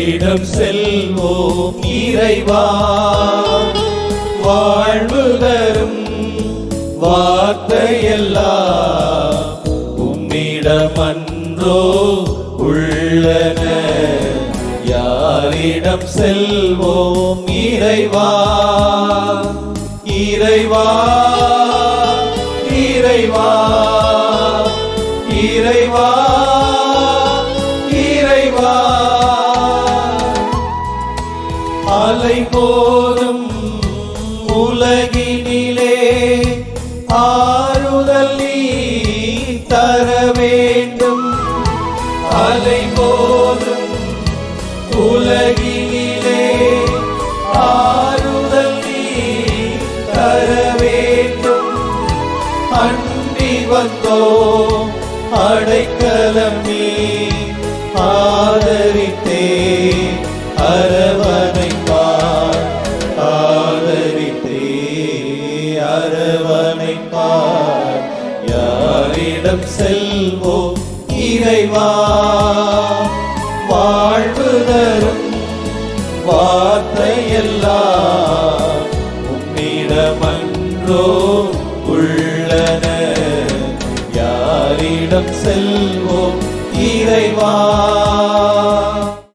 யாரிடம் செல்வோம் இறைவா? வாழ்வு தரும் வார்த்தையெல்லாம் உம்மிடமன்றோ உள்ளன. யாரிடம் செல்வோம் இறைவா? இறைவா இறைவா இறைவா இறைவா. அலை போதும் உலகினிலே ஆறுதல் நீ தர வேண்டும். அலை போதும் உலகினிலே ஆறுதல் நீ தர வேண்டும். அண்டி வந்தோம் அடைக்கலம் நீ ஆதரித்தே அரவணைப்பார். ஆதரித்தே அரவணைப்பார். யாரிடம் செல்வோம் இறைவா? வாழ்வு தரும் வார்த்தையெல்லாம் உம்மிடமன்றோ உள்ளன. யாரிடம் செல்வோம் இறைவா?